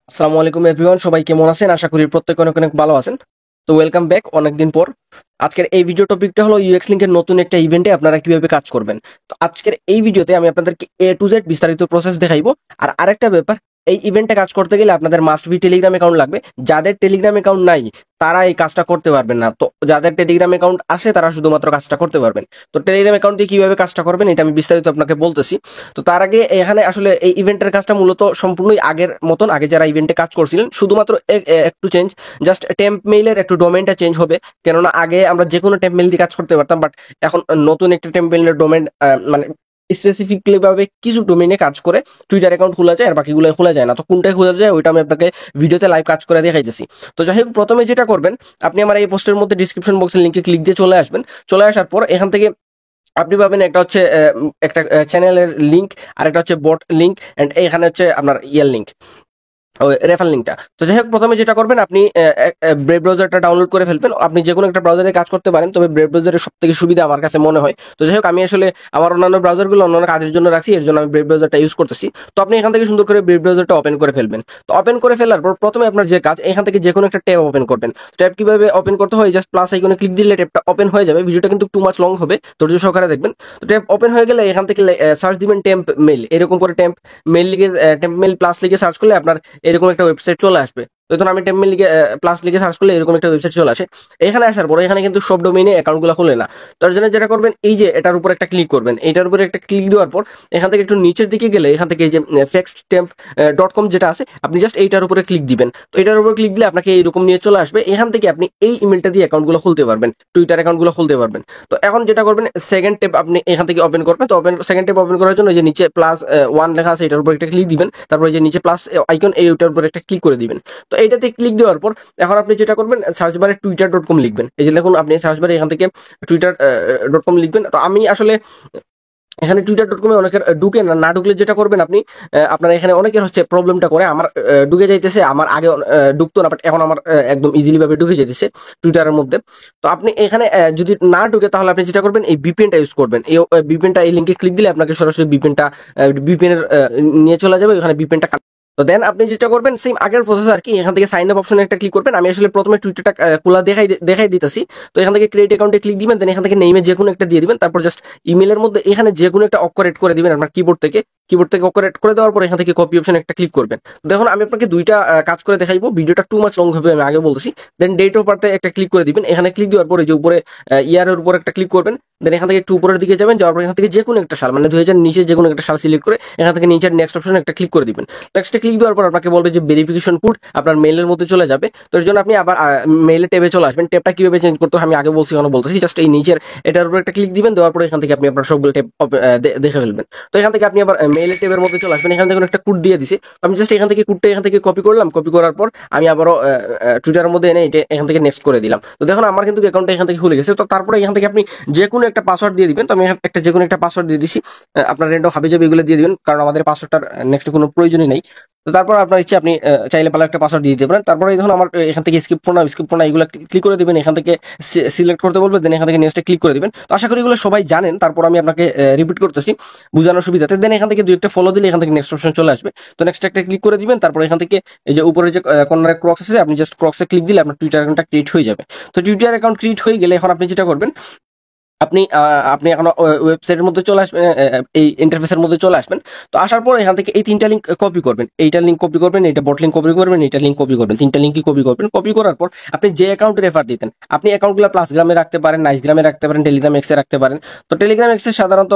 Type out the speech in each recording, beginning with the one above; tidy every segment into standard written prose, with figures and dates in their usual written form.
আসসালামু আলাইকুম এভরিওয়ান, সবাই কেমন আছেন? আশা করি প্রত্যেকে অনেক অনেক ভালো আছেন। তো ওয়েলকাম ব্যাক অনেকদিন পর। আজকের এই ভিডিও টপিকটা হলো ইউএক্স লিংকের নতুন একটা ইভেন্টে আপনারা কিভাবে কাজ করবেন। তো আজকের এই ভিডিওতে আমি আপনাদেরকে A to Z বিস্তারিত প্রসেস দেখাইবো। আর আরেকটা ব্যাপার, এই ইভেন্টে কাজ করতে গেলে আপনাদের মাস্ট বি টেলিগ্রাম অ্যাকাউন্ট লাগবে। যাদের টেলিগ্রাম অ্যাকাউন্ট নাই তারা এই কাজটা করতে পারবেন না। তো যাদের টেলিগ্রাম অ্যাকাউন্ট আছে তারা শুধুমাত্র কাজটা করতে পারবেন। তো টেলিগ্রাম অ্যাকাউন্ট দিয়ে কিভাবে কাজটা করবেন এটা আমি বিস্তারিত আপনাকে বলতেছি। তো তার আগে এখানে আসলে এই ইভেন্টের কাজটা মূলত সম্পূর্ণই আগের মতন, আগে যারা ইভেন্টে কাজ করছিলেন শুধুমাত্র একটু চেঞ্জ, জাস্ট টেম্প মেইলের একটু ডোমেনটা চেঞ্জ হবে। কেননা আগে আমরা যে কোনো টেম্প মেইল দিয়ে কাজ করতে পারতাম, বাট এখন নতুন একটা টেম্প মেইলের ডোমেন মানে স্পেসিফিকলি ভাবে কিছু ডোমেইনে কাজ করে টুইটার অ্যাকাউন্ট খোলা যায় আর বাকিগুলো খোলা যায় না। তো কোনটাই খোলা যায় ওইটা আমি আপনাকে ভিডিওতে লাইভ কাজ করে দেখাইতেছি। তো যাই হোক, প্রথমে যেটা করবেন, আপনি আমার এই পোস্টের মধ্যে ডিসক্রিপশন বক্সের লিঙ্কে ক্লিক দিয়ে চলে আসবেন। চলে আসার পর এখান থেকে আপনি পাবেন একটা হচ্ছে একটা চ্যানেলের লিঙ্ক, আর একটা হচ্ছে বট লিঙ্ক, এন্ড এখানে হচ্ছে আপনার ইয়ার লিঙ্ক, ওই রেফার লিঙ্কটা। তো যাই হোক, প্রথমে যেটা করবেন, আপনি ব্রেভ ব্রাউজারটা ডাউনলোড করে ফেলবেন। আপনি যে কোনো একটা ব্রাউজারে কাজ করতে পারেন, তবে ব্রেভ ব্রাউজারের সব থেকে সুবিধা আমার কাছে মনে হয়। তো যাই হোক, আমি আসলে আমার অন্যান্য ব্রাউজারগুলো অন্যান্য কাজের জন্য রাখছি, এর জন্য আমি ব্রেভ ব্রাউজারটা ইউজ করতেছি। তো আপনি এখান থেকে সুন্দর করে ব্রেভ ব্রাউজারটা ওপেন করে ফেলবেন। তো ওপেন করে ফেলার পর প্রথমে আপনার যে কাজ, এখান থেকে যে কোনো একটা ট্যাব ওপেন করবেন। ট্যাব কিভাবে ওপেন করতে হয়, জাস্ট প্লাস আইকনে ক্লিক দিলে ট্যাবটা ওপেন হয়ে যাবে। ভিডিওটা কিন্তু টু মাচ লং হবে, ধৈর্য সহকারে দেখবেন। তো ট্যাব ওপেন হয়ে গেলে এখান থেকে সার্চ দিবেন টেম্প মেইল। এরকম করে টেম্প মেইল লিখে টেম্প মেইল প্লাস লিখে সার্চ করলে আপনার এরকম একটা ওয়েবসাইট চলে আসবে। তো ধরুন আমি টেম্পল লিখে প্লাস লিখে সার্চ করলে এরকম একটা ওয়েবসাইট চলে আসে। এখানে আসার পরে এখানে কিন্তু সব ডোমেইনে অ্যাকাউন্টগুলো খুলে না। তার জন্য যেটা করবেন, এই যে এটার উপর একটা ক্লিক করবেন। এটার উপরে একটা ক্লিক দেওয়ার পর এখান থেকে একটু নিচের দিকে গেলে এখান থেকে এই যে fextemp.com যেটা আছে, আপনি জাস্ট এইটার উপরে ক্লিক দিবেন। তো এটার উপরে ক্লিক দিলে আপনাকে এইরকম নিয়ে চলে আসবে। এখান থেকে আপনি এই ইমেলটা দিয়ে অ্যাকাউন্টগুলো খুলতে পারবেন, টুইটার অ্যাকাউন্টগুলো খুলতে পারবেন। তো এখন যেটা করবেন, সেকেন্ড ট্যাব আপনি এখান থেকে ওপেন করবেন। তো সেকেন্ড ট্যাব ওপেন করার জন্য যে নিচে +1 লেখা আছে, এটার উপর একটা ক্লিক দিবেন। তারপরে যে নিচে প্লাস আইকন, এইটার উপর একটা ক্লিক করে দিবেন। তো এইটাতে ক্লিক দেওয়ার পর এখন আপনি যেটা করবেন, সার্চ বারে twitter.com লিখবেন। এই যে দেখুন, আপনি সার্চ বারে এখান থেকে twitter.com লিখবেন। তো আমি আসলে এখানে twitter.com অনেকের ঢুকে না, না ঢুকলে যেটা করবেন আপনি, আপনার এখানে অনেকের হচ্ছে প্রবলেমটা করে। আমার ঢুকে যাইতেছে, আমার আগে ঢুকতো না, বাট এখন আমার একদম ইজিলি ভাবে ঢুকে যেতেছে টুইটারের মধ্যে। তো আপনি এখানে যদি না ঢুকে, তাহলে আপনি যেটা করবেন, এই বিপিএনটা ইউজ করবেন। এই বিপিএনটা, এই লিঙ্কে ক্লিক দিলে আপনাকে সরাসরি বিপিএন এর নিয়ে চলে যাবে। এখানে বিপিএনটা, তো দেন আপনি যেটা করবেন, সেম আগের প্রসেস আর কি। এখান থেকে সাইন আপ অপশনে একটা ক্লিক করবেন। আমি আসলে প্রথমে টুইটারটা খোলা দেখাই দিতেছি। তো এখান থেকে ক্রিয়েট অ্যাকাউন্টে ক্লিক দিবেন। দেন এখান থেকে নেমে যে কোনো একটা দিয়ে দিবেন। তারপর জাস্ট ইমেলের মধ্যে এখানে যে কোনো একটা অক্ষর এড করে দিবেন আপনার কিবোর্ড থেকে অক্ষর এড করে দেওয়ার পর এখান থেকে কপি অপশন একটা ক্লিক করবেন। দেখুন, আমি আপনাকে দুইটা কাজ করে দেখাইবো, ভিডিওটা টু মাচ লং হবে, আমি আগে বলতেছি। দেন ডেট অফ বার্থে একটা ক্লিক করে দিবেন। এখানে ক্লিক দেওয়ার পরে যে উপরে ইয়ারের উপর একটা ক্লিক করবেন। দেন এখান থেকে একটু উপরের দিকে যাবেন, যাওয়ার পর এখান থেকে যে কোনো একটা সাল, মানে 2000 নিচে যে কোনো একটা সাল সিলেক্ট করে এখান থেকে নিচের নেক্সট অপশনে একটা ক্লিক করে দিবেন। নেক্সটে ক্লিক দেওয়ার পর আপনাকে বলবে যে ভেরিফিকেশন কোড আপনার মেইলের মধ্যে চলে যাবে। তো এর জন্য আপনি আবার মেইলে ট্যাবে চলে আসবেন। ট্যাবটা কিভাবে চেঞ্জ করতে হয় আমি আগে বলছি, এখন বলতেছি। জাস্ট এই নিচের এটার উপর একটা ক্লিক দিবেন, দেওয়ার পরে এখান থেকে আপনি আপনার সবগুলো ট্যাব দেখে ফেলবেন। তো এখান থেকে আপনি আবার মেইলে ট্যাবের মধ্যে চলে আসবেন। এখান থেকে একটা কোড দিয়ে দিছে, আমি জাস্ট এখান থেকে কোডটা এখান থেকে কপি করলাম। কপি করার পর আমি আবারও টুইটারের মধ্যে এনে এটা এখান থেকে নেক্সট করে দিলাম। তো দেখুন, আমার কিন্তু অ্যাকাউন্টটা এখান থেকে খুলে গেছে। তো তারপরে এখান থেকে আপনি যে কোনো একটা পাসওয়ার্ড দিয়ে দিবেন। তো আমি একটা যে কোনো একটা পাসওয়ার্ড দিয়ে দিছি। আপনার র্যান্ডম হাবি যাবে এগুলো দিয়ে দিবেন, কারণ আমাদের পাসওয়ার্ডটার নেক্সট কোনো প্রয়োজনই নাই। তো তারপর আপনার ইচ্ছে, আপনি চাইলে পালা একটা পাসওয়ার্ড দিয়ে দিতে পারেন। তারপরে দেখুন, আমার এখান থেকে স্কিপ ফোন এগুলো ক্লিক করে দিবেন। এখান থেকে সিলেক্ট করতে বলবেন, দেন এখান থেকে নেক্সটে ক্লিক করে দিবেন। তো আশা করি এগুলো সবাই জানেন, তারপর আমি আপনাকে রিপিট করতেছি বোঝানোর সুবিধাতে। দেন এখান থেকে দুই একটা ফলো দিলে এখান থেকে নেক্সট অপশন চলে আসবে। তো নেক্সট একটা ক্লিক করে দিবেন। তারপর এখান থেকে এই যে উপরে যে কর্নারে ক্রক্স আছে, আপনি জাস্ট ক্রক্সে ক্লিক দিলে আপনার টুইটার অ্যাকাউন্টটা ক্রিয়েট হয়ে যাবে। তো টুইটার অ্যাকাউন্ট ক্রিয়েট হয়ে গেলে এখন আপনি যেটা করবেন, আপনি আপনি এখন ওয়েবসাইটের মধ্যে চলে আসবেন, এই ইন্টারফেসের মধ্যে চলে আসবেন। তো আসার পর এখান থেকে এই তিনটা লিঙ্ক কপি করবেন। এইটা লিঙ্ক কপি করবেন, এটা বট লিঙ্ক কপি করবেন, এইটা লিঙ্ক কপি করবেন। তিনটা লিঙ্কই কপি করবেন। কপি করার পর আপনি যে অ্যাকাউন্ট রেফার দিতেন, আপনি অ্যাকাউন্টগুলো প্লাস গ্রামে রাখতে পারেন, নাইস গ্রামে রাখতে পারেন, টেলিগ্রাম এক্সে রাখতে পারেন। তো টেলিগ্রাম এক্সে সাধারণত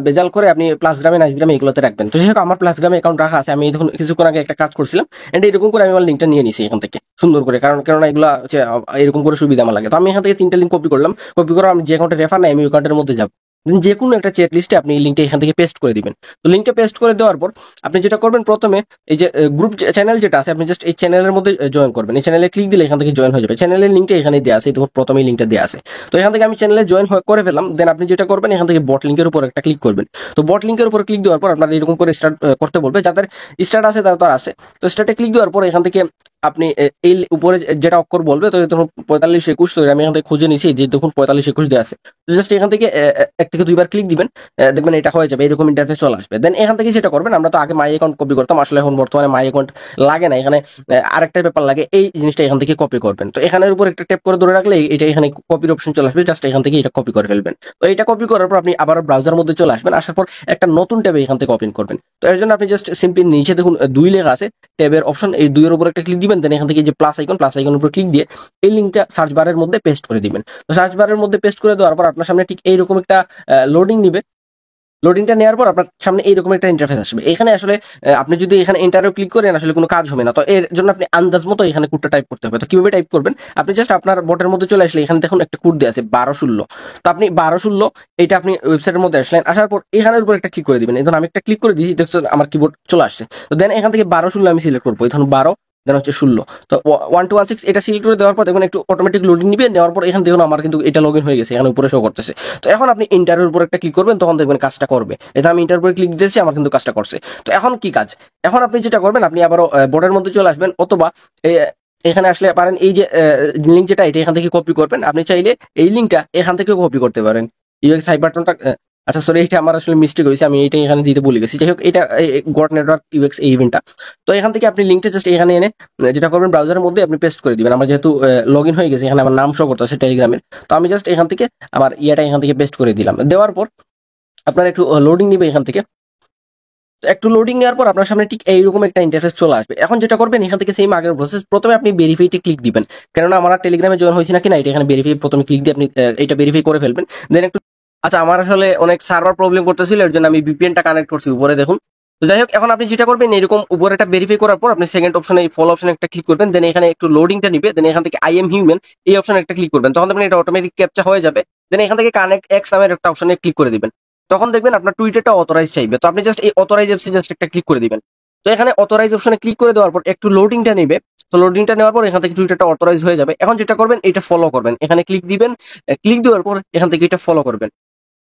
বেজাল করে আপনি প্লাস গ্রামে নাইস গ্রামে এগুলোতে রাখবেন। তো যাই হোক, আমার প্লাস গ্রামে অ্যাকাউন্ট রাখা আছে। আমি দেখুন কিছুক্ষণ আগে একটা কাজ করছিলাম, এন্ড এরকম করে আমি আমার লিঙ্কটা নিয়ে নিছি এখান থেকে সুন্দর করে, কেননা এগুলো হচ্ছে এরকম করে সুবিধা আমার লাগে। তো আমি এখান থেকে তিনটা লিঙ্ক কপি করলাম। কপি করে আমি যে অ্যাকাউন্টে রেফার নাই, আমি ওই অ্যাকাউন্টের মধ্যে যাব। যে কোনো একটা চেক লিস্টে আপনি এই লিঙ্কটা এখান থেকে পেস্ট করে দিবেন। তো লিঙ্কটা পেস্ট করে দেওয়ার পর আপনি যেটা করবেন, প্রথমে এই যে গ্রুপ চ্যানেল যেটা আছে, আপনি জাস্ট এই চ্যানেলের মধ্যে জয়েন করবেন। এই চ্যানেলে ক্লিক দিলে এখান থেকে জয়েন হয়ে যাবে। চ্যানেলের লিঙ্কটা এখানে দেওয়া আছে, তোমার প্রথমেই লিঙ্কটা দেওয়া আছে। তো এখান থেকে আমি চ্যানেলে জয়েন করে ফেললাম। দেন আপনি যেটা করবেন, এখান থেকে বট লিঙ্কের উপর একটা ক্লিক করবেন। তো বট লিঙ্কের উপর ক্লিক দেওয়ার পর আপনার এরকম করে স্টার্ট করতে বলবে। যাদের স্টার্ট আছে তারা তো আছে। তো স্টার্টে ক্লিক দেওয়ার পর এখান থেকে আপনি এই উপরে যেটা অক্ষর বলবে, তো দেখুন 45 21, তো আমি এখান থেকে খুঁজে নিছি যে দেখুন 45 21 দেওয়া আছে। তো জাস্ট এখান থেকে 1 থেকে 2 বার ক্লিক দিবেন, দেখবেন এটা হয়ে যাবে, এরকম ইন্টারফেস চলে আসবে। দেন এখান থেকে যেটা করবেন, আমরা তো আগে মাই অ্যাকাউন্ট কপি করতাম, আসলে এখন বর্তমানে মাই অ্যাকাউন্ট লাগে না, এখানে আরেকটা ব্যাপার লাগে, এই জিনিসটা এখান থেকে কপি করবেন। তো এখানের উপর একটা ট্যাপ করে ধরে রাখলে এটা এখানে কপির অপশন চলে আসবে, জাস্ট এখান থেকে এটা কপি করে ফেলবেন। তো এটা কপি করার পর আপনি আবার ব্রাউজার মধ্যে চলে আসবেন, আসার পর একটা নতুন ট্যাবে এখান থেকে ওপেন করবেন। তো এর জন্য আপনি জাস্ট সিম্পলি নিচে দেখুন 2 লেখা আছে, ট্যাবের অপশন, এই 2 এর উপর একটা ক্লিক দিবেন। দেন এখান থেকে যে প্লাস আইকনের উপর ক্লিক দিয়ে এই লিঙ্কটা সার্চ বারের মধ্যে পেস্ট করে দিবেন। তো সার্চ বারের মধ্যে পেস্ট করে দেওয়ার পর আপনার সামনে ঠিক এইরকম একটা লোডিং নিবে। লোডিংটা নেওয়ার পর আপনার সামনে এইরকম একটা ইন্টারফেস আসবে। এখানে আসলে আপনি যদি এখানে এন্টারও ক্লিক করেন, আসলে কোনো কাজ হবে না। তো এর জন্য আপনি আন্দাজ মতো এখানে কোডটা টাইপ করতে হবে। তো কিভাবে টাইপ করবেন, আপনি জাস্ট আপনার বটের মধ্যে চলে আসলে এখানে দেখুন একটা কোড দেওয়া আছে 12 16। তো আপনি 12 16 এটা আপনি ওয়েবসাইটের মধ্যে আসলেন, আসার পর এখানের উপর একটা ক্লিক করে দিবেন। এখন আমি একটা ক্লিক করে দিয়েছি, দেখছেন আমার কিবোর্ড চলে আসছে। তো দেন এখান থেকে 12 16 আমি সিলেক্ট করবো, এখন 12 দেন হচ্ছে 16। তো 1216 এটা সিলেক্ট করে দেওয়ার পর দেখুন একটু অটোমেটিক লোডিং নিবে, নেওয়ার পর এখানে দেখুন আমার কিন্তু এটা লগ ইন হয়ে গেছে, এখানে উপরে শো করতেছে। তো এখন আপনি ইন্টারের উপর একটা ক্লিক করবেন, তখন দেখবেন কাজটা করবে। এটা আমি ইন্টার উপরে ক্লিক দিয়েছি, আমার কিন্তু কাজটা করছে। তো এখন কি কাজ, এখন আপনি যেটা করবেন, আপনি আবারও বোর্ডের মধ্যে চলে আসবেন, অথবা এখানে আসলে পারেন এই যে লিঙ্ক যেটা এটা এখান থেকে কপি করবেন। আপনি চাইলে এই লিঙ্কটা এখান থেকে কপি করতে পারেন, ইউএক্স হাইপারটনটা। আচ্ছা সরি, এটা আমার আসলে মিস্টেক হয়েছে, আমি এটা এখানে দিতে ভুলে গেছি। যাই হোক, এটা গট নেটওয়ার্ক ইউএক্স এই ইভেন্টটা। তো এখান থেকে আপনি লিঙ্কটা জাস্ট এখানে এনে যেটা করবেন, ব্রাউজারের মধ্যে আপনি পেস্ট করে দিবেন। আমার যেহেতু লগ ইন হয়ে গেছে, এখানে আমার নাম শো করতেছে টেলিগ্রামের, তো আমি জাস্ট এখান থেকে আমার ইয়াটা এখান থেকে পেস্ট করে দিলাম। দেওয়ার পর আপনার একটু লোডিং নিবে এখান থেকে। তো একটু লোডিং নেওয়ার পর আপনার সামনে ঠিক এইরকম একটা ইন্টারফেস চলে আসবে। এখন যেটা করবেন, এখান থেকে সেম আগের প্রসেস, প্রথমে আপনি ভেরিফাইতে ক্লিক দিবেন, কেননা আমার টেলিগ্রামে জয়েন হয়েছে নাকি না এটা এখানে ভেরিফাই, প্রথমে ক্লিক দিয়ে আপনি এটা ভেরিফাই করে ফেলবেন। দেন একটু, আচ্ছা আমার আসলে অনেক সার্ভার প্রবলেম করতেছিল, এর জন্য আমি ভিপিএনটা কানেক্ট করছি উপরে দেখুন। তো যাই হোক, এখন আপনি যেটা করবেন, এরকম উপরে একটা ভেরিফাই করার পর আপনি সেকেন্ড অপশনে ফলো অপশনে একটা ক্লিক করবেন। দেন এখানে একটু লোডিংটা নিবে, দেন এখান থেকে আই এম হিউম্যান এই অপশনে একটা ক্লিক করবেন, তখন দেখবেন এটা অটোমেটিক ক্যাপচা হয়ে যাবে। দেন এখান থেকে কানেক্ট এক্স নামের একটা অপশনে ক্লিক করে দিবেন, তখন দেখবেন আপনার টুইটারটা অথরাইজ চাইবে। তো আপনি জাস্ট এই অথরাইজ অপশনে জাস্ট একটা ক্লিক করে দিবেন। তো এখানে অথরাইজ অপশনে ক্লিক করে দেওয়ার পর একটু লোডিংটা নেবে। তো লোডিংটা নেওয়ার পর এখান থেকে টুইটারটা অথরাইজ হয়ে যাবে। এখন যেটা করবেন, এটা ফলো করবেন, এখানে ক্লিক দিবেন, ক্লিক দেওয়ার পর এখান থেকে এটা ফলো করবেন।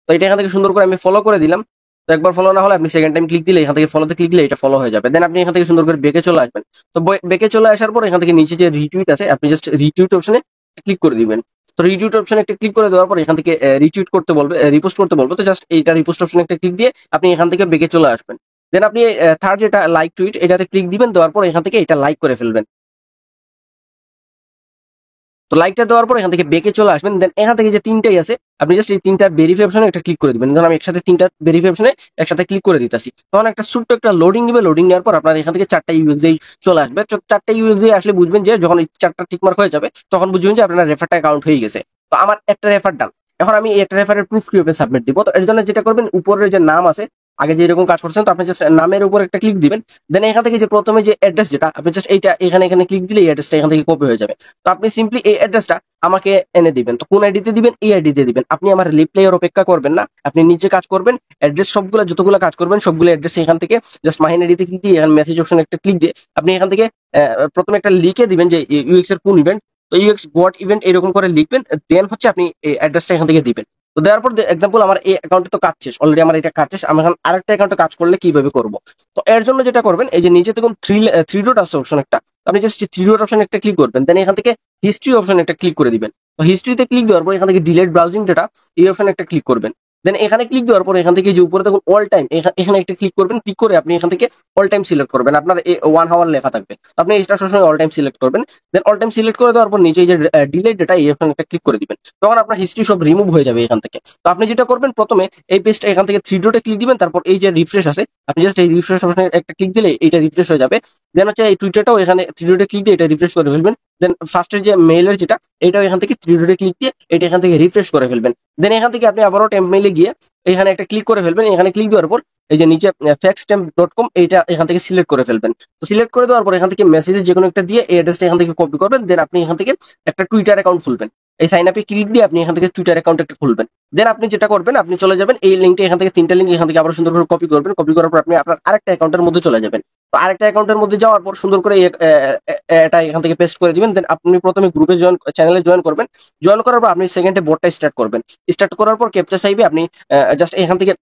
তো এটা এখান থেকে সুন্দর করে আমি ফলো করে দিলাম। তো একবার ফলো না হলে আপনি সেকেন্ড টাইম ক্লিক দিলে, এখান থেকে ফলোতে ক্লিক দিলে এটা ফলো হয়ে যাবে। দেন আপনি এখান থেকে সুন্দর করে বেঁকে চলে আসবেন। তো বেঁকে চলে আসার পর এখান থেকে নিচে যে রিটুইট আছে, আপনি জাস্ট রিটুইট অপশনে ক্লিক করে দিবেন। তো রিটুইট অপশনে একটা ক্লিক করে দেওয়ার পর এখান থেকে রিটুইট করতে বলবে, রিপোস্ট করতে বলবে। তো জাস্ট এইটা রিপোস্ট অপশনে একটা ক্লিক দিয়ে আপনি এখান থেকে বেঁকে চলে আসবেন। দেন আপনি থার্ড যেটা লাইক টুইট, এটাতে ক্লিক দিবেন, দেওয়ার পর এখান থেকে এটা লাইক করে ফেলবেন। তো লাইকটা দেওয়ার পর এখান থেকে বেঁকে চলে আসবেন। দেন এখান থেকে যে তিনটাই আছে, আপনি জাস্ট এই তিনটার ভেরিফাই অপশনে একটা ক্লিক করে দিবেন। ধরুন আমি একসাথে তিনটার ভেরিফাই অপশনে একসাথে ক্লিক করে দিতেছি, তখন একটা ছোট্ট একটা লোডিং নিবে। লোডিং নেওয়ার পর আপনার এখান থেকে 4টা ইউএক্সআই চলে আসবে। তো 4টা ইউএক্সআই আসলে বুঝবেন যে যখন এই 4টা টিকমার্ক হয়ে যাবে, তখন বুঝবেন যে আপনার রেফারটা অ্যাকাউন্ট হয়ে গেছে। তো আমার একটা রেফার ডান। এখন আমি একটা রেফারের প্রুফ কিভাবে সাবমিট দিব, তো এর জন্য যেটা করবেন, উপরের যে নাম আছে, আগে যে এরকম কাজ করছেন, তো আপনি জাস্ট নামের উপর একটা ক্লিক দিবেন। দেন এখান থেকে যে প্রথমে যে অ্যাড্রেস যেটা, আপনি জাস্ট এইটা এখানে এখানে ক্লিক দিলে এই অ্যাড্রেসটা এখান থেকে কপি হয়ে যাবে। তো আপনি সিম্পলি এই অ্যাড্রেসটা আমাকে এনে দিবেন। তো কোন আইডিতে দিবেন, এই আইডিতে দিবেন। আপনি আমার রিপ্লাইয়ের অপেক্ষা করবেন না, আপনি নিচে কাজ করবেন, অ্যাড্রেস সবগুলো যতগুলো কাজ করবেন সবগুলো অ্যাড্রেস এখান থেকে জাস্ট মাহিন আইডিতে ক্লিক দিয়ে এখানে মেসেজ অপশন একটা ক্লিক দিয়ে আপনি এখান থেকে প্রথমে একটা লিখে দিবেন যে ইউএক্স এর কোন ইভেন্ট। তো ইউএক্স বট ইভেন্ট এরকম করে লিখবেন, দেন হচ্ছে আপনি এই অ্যাড্রেসটা এখান থেকে দিবেন। তো দেওয়ার পর এক্সাম্পল আমার এই অ্যাকাউন্টে তো কাজ শেষ অলরেডি, আমার এটা কাজ শেষ, আমি এখন আরেকটা অ্যাকাউন্টে কাজ করলে কিভাবে করবো। তো এর জন্য যেটা করবেন, এই যে নিচে দেখুন থ্রি ডট আছে অপশন একটা, আপনি জাস্ট থ্রি ডট অপশন একটা ক্লিক করবেন। দেন এখান থেকে হিস্ট্রি অপশন একটা ক্লিক করে দিবেন। তো হিস্ট্রিতে ক্লিক দেওয়ার পর এখান থেকে ডিলেট ব্রাউজিং ডেটা এই অপশন একটা ক্লিক করবেন। দেন এখানে ক্লিক দেওয়ার পর এখান থেকে যে উপরে দেখুন অল টাইম, এখানে একটা ক্লিক করবেন। ক্লিক করে আপনি এখান থেকে অল টাইম সিলেক্ট করবেন, আপনার 1 আওয়ার লেখা থাকবে, তো আপনি এটা সবসময় অল টাইম সিলেক্ট করবেন। দেন অল টাইম সিলেক্ট করে দেওয়ার পর নিচে যে ডিলেট ডেটা এই অপশন একটা ক্লিক করে দিবেন, তখন আপনার হিস্ট্রি সব রিমুভ হয়ে যাবে এখান থেকে। তো আপনি যেটা করবেন, প্রথমে এই পেজটা এখান থেকে থ্রি ডটে ক্লিক দিবেন, তারপর এই যে রিফ্রেশ আছে, আপনি জাস্ট এই রিফ্রেশ অপশনে একটা ক্লিক দিলে এটা রিফ্রেশ হয়ে যাবে। দেন হচ্ছে এই টুইটারটাও এখানে থ্রি ডটে ক্লিক দিয়ে এটা রিফ্রেশ করে ফেলবেন। দেন ফার্স্টের যে মেইলের যেটা, এটাও এখান থেকে থ্রি ডটে ক্লিক দিয়ে এটা এখান থেকে রিফ্রেশ করে ফেলবেন। দেন এখান থেকে আপনি আবারও টেম্প মেইলে গিয়ে এখানে একটা ক্লিক করে ফেলবেন। এখানে ক্লিক দেওয়ার পর এই যে নিচে faxtemp.com এইটা এখান থেকে সিলেক্ট করে ফেলবেন। তো সিলেক্ট করে দেওয়ার পর এখান থেকে মেসেজের যে কোনো একটা দিয়ে এই অ্যাড্রেসটা এখান থেকে কপি করবেন। দেন আপনি এখান থেকে একটা টুইটার অ্যাকাউন্ট খুলবেন, এই সাইন আপে ক্লিক দিয়ে আপনি এখান থেকে টুইটার অ্যাকাউন্ট একটা খুলবেন। দেন আপনি যেটা করবেন, আপনি চলে যাবেন এই লিঙ্কটা, এখান থেকে তিনটা লিঙ্ক এখান থেকে আবার সুন্দর করে কপি করবেন। কপি করার পর আপনি আপনার আরেকটা অ্যাকাউন্টের মধ্যে চলে যাবেন। তো আরেকটা অ্যাকাউন্টের মধ্যে যাওয়ার পর সুন্দর করে এটা এখান থেকে পেস্ট করে দিবেন। দেন আপনি প্রথমে গ্রুপে চ্যানেলে জয়েন করবেন। জয়েন করার পর আপনি সেকেন্ডে বোর্ডটা স্টার্ট করবেন। স্টার্ট করার পর ক্যাপচা চাইবে, আপনি জাস্ট এখান থেকে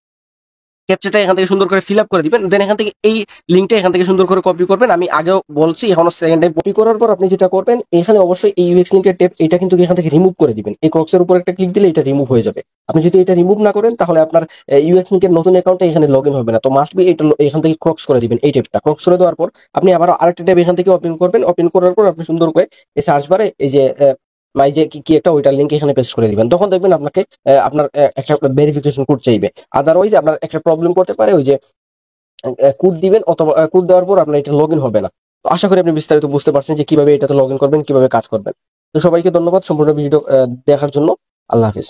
ক্যাপচাটা এখান থেকে সুন্দর করে ফিল আপ করে দিবেন। দেন এখান থেকে এই লিঙ্কটা এখান থেকে সুন্দর করে কপি করবেন। আমি আগেও বলছি, এখনো সেকেন্ড টাইম কপি করার পর আপনি যেটা করবেন, এখানে অবশ্যই এই ইউএক্স লিঙ্কের টেপ এটা কিন্তু এখান থেকে রিমুভ করে দিবেন। এই ক্রক্সের উপর একটা ক্লিক দিলে এটা রিমুভ হয়ে যাবে। আপনি যদি এটা রিমুভ না করেন তাহলে আপনার ইউএক্স লিঙ্কের নতুন অ্যাকাউন্টে এখানে লগ ইন হবে না। তো মাস্ট বি এটা এখান থেকে ক্রক্স করে দিবেন। এই টেপটা ক্রক্স করে দেওয়ার পর আপনি আবার আরেকটা ট্যাব এখান থেকে ওপেন করবেন। ওপেন করার পর আপনি সুন্দর করে এই সার্চ বারে এই যে মাই যে কি একটা ওইটার লিঙ্ক এখানে পেস্ট করে দিবেন। তখন দেখবেন আপনাকে আপনার একটা ভেরিফিকেশন কোড চাইবে। আদারওয়াইজ আপনার একটা প্রবলেম করতে পারে, ওই যে কোড দিবেন অথবা কোড দেওয়ার পর আপনার এটা লগ ইন হবে না। তো আশা করি আপনি বিস্তারিত বুঝতে পারছেন যে কিভাবে এটাতে লগ ইন করবেন, কিভাবে কাজ করবেন। তো সবাইকে ধন্যবাদ সম্পূর্ণ ভিডিও দেখার জন্য। আল্লাহ হাফিজ।